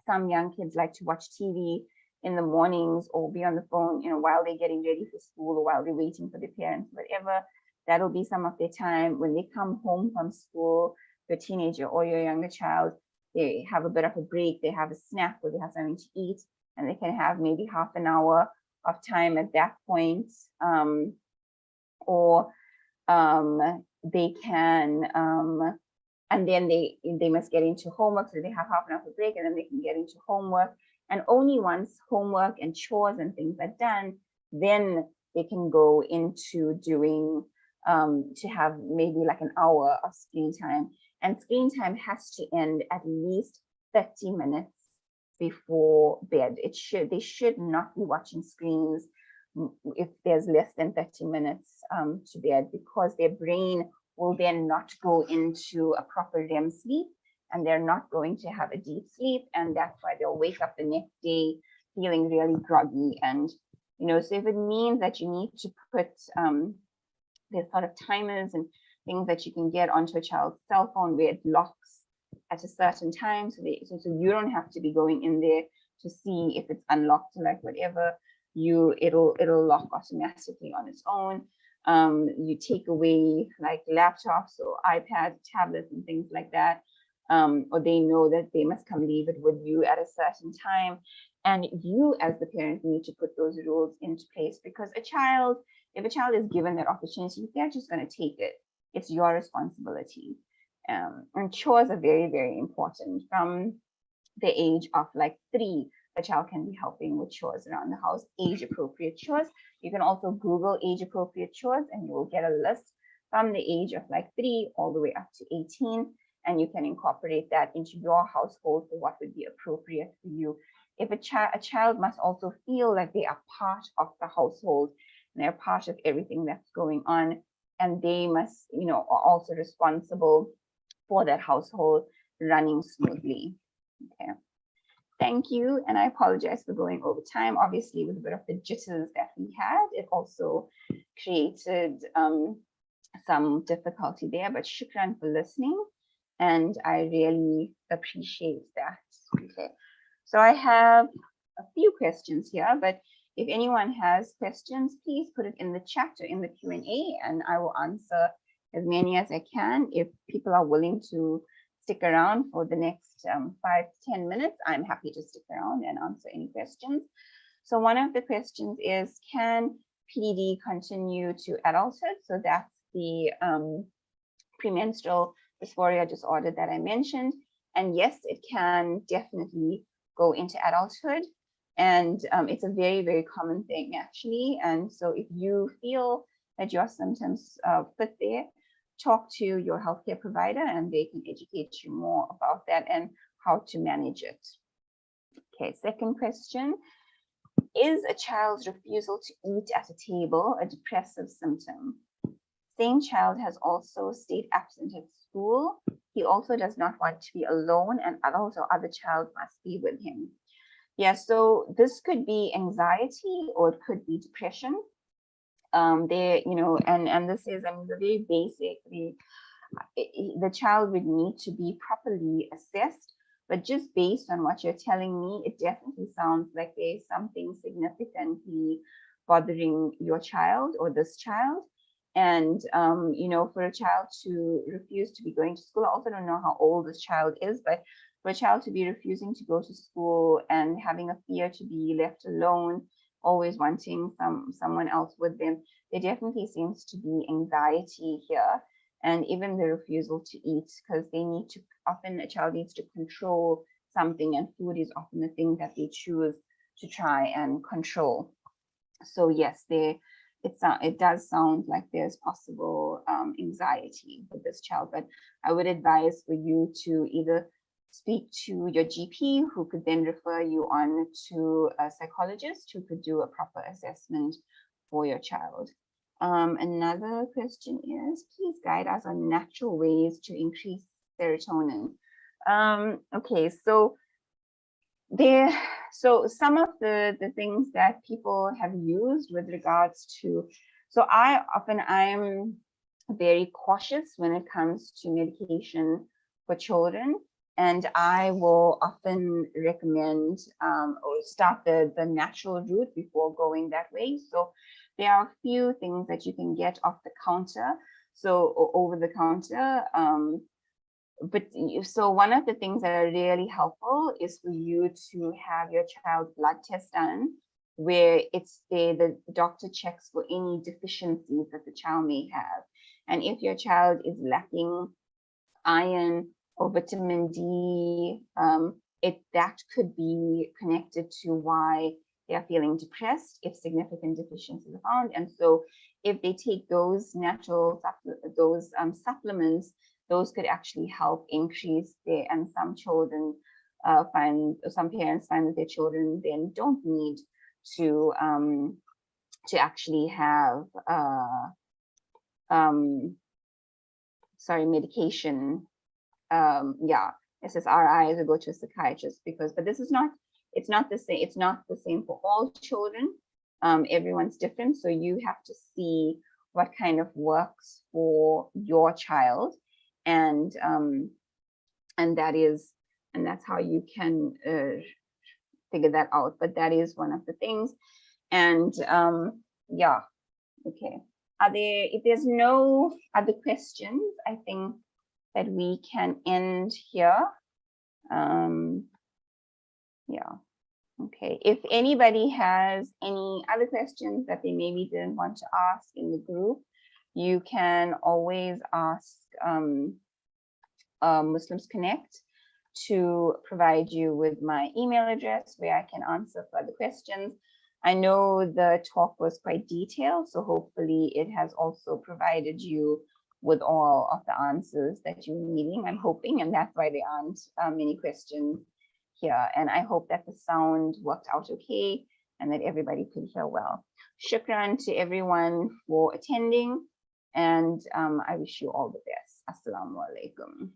some young kids like to watch TV in the mornings or be on the phone, while they're getting ready for school or while they're waiting for their parents, whatever. That'll be some of their time. When they come home from school, your teenager or your younger child, they have a bit of a break, they have a snack or they have something to eat, and they can have maybe half an hour of time at that point. Or they can, and then they must get into homework, so they have half an hour break, and then they can get into homework. And only once homework and chores and things are done, then they can go into doing, to have maybe like an hour of screen time. And screen time has to end at least 30 minutes before bed. They should not be watching screens if there's less than 30 minutes to bed, because their brain will then not go into a proper REM sleep, and they're not going to have a deep sleep, and that's why they'll wake up the next day feeling really groggy. And so if it means that you need to put there's sort of timers and things that you can get onto a child's cell phone where it locks at a certain time, so you don't have to be going in there to see if it's unlocked or like whatever. It'll lock automatically on its own. You take away like laptops or iPads, tablets, and things like that, or they know that they must come leave it with you at a certain time. And you as the parent need to put those rules into place, because if a child is given that opportunity, they're just going to take it. It's your responsibility. And chores are very, very important. From the age of like 3, a child can be helping with chores around the house, age-appropriate chores. You can also Google age-appropriate chores, and you will get a list from the age of like 3 all the way up to 18, and you can incorporate that into your household for what would be appropriate for you. If a child must also feel like they are part of the household, and they're part of everything that's going on, and they must, are also responsible for that household running smoothly. Okay. Thank you, and I apologize for going over time. Obviously, with a bit of the jitters that we had, it also created some difficulty there, but shukran for listening, and I really appreciate that. Okay, so I have a few questions here, but if anyone has questions, please put it in the chat or in the Q&A, and I will answer as many as I can. If people are willing to stick around for the next 5 to 10 minutes, I'm happy to stick around and answer any questions. So one of the questions is, can PD continue to adulthood? So that's the premenstrual dysphoria disorder that I mentioned. And yes, it can definitely go into adulthood. And it's a very, very common thing, actually. And so if you feel that your symptoms fit there, talk to your healthcare provider, and they can educate you more about that and how to manage it. Okay, second question. Is a child's refusal to eat at a table a depressive symptom? Same child has also stayed absent at school. He also does not want to be alone, and adult or other child must be with him. Yeah, so this could be anxiety, or it could be depression. And this is, the very basic, the child would need to be properly assessed, but just based on what you're telling me, it definitely sounds like there's something significantly bothering your child or this child. And, you know, for a child to refuse to be going to school, I also don't know how old this child is, but for a child to be refusing to go to school and having a fear to be left alone, always wanting someone else with them, there definitely seems to be anxiety here. And even the refusal to eat, because they need to, often a child needs to control something, and food is often the thing that they choose to try and control. So yes, it does sound like there's possible anxiety with this child, but I would advise for you to either speak to your GP, who could then refer you on to a psychologist who could do a proper assessment for your child. Another question is, please guide us on natural ways to increase serotonin. Okay, so some of the things that people have used with regards to, so I'm very cautious when it comes to medication for children, and I will often recommend or start the natural route before going that way. So there are a few things that you can get off the counter, so over the counter. So one of the things that are really helpful is for you to have your child's blood test done, where the doctor checks for any deficiencies that the child may have. And if your child is lacking iron or vitamin D, that could be connected to why they are feeling depressed if significant deficiencies are found. And so if they take those natural supplements, those could actually help increase and some children some parents find that their children then don't need to actually have medication, SSRIs, or go to a psychiatrist, but this is not, it's not the same. It's not the same for all children. Everyone's different, so you have to see what kind of works for your child, and that's how you can figure that out. But that is one of the things. And yeah, okay. If there's no other questions, I think that we can end here. Yeah, okay. If anybody has any other questions that they maybe didn't want to ask in the group, you can always ask Muslims Connect to provide you with my email address where I can answer further questions. I know the talk was quite detailed, so hopefully it has also provided you with all of the answers that you're needing. I'm hoping, and that's why there aren't many questions here. And I hope that the sound worked out okay and that everybody could hear well. Shukran to everyone for attending, and I wish you all the best. Assalamu alaikum.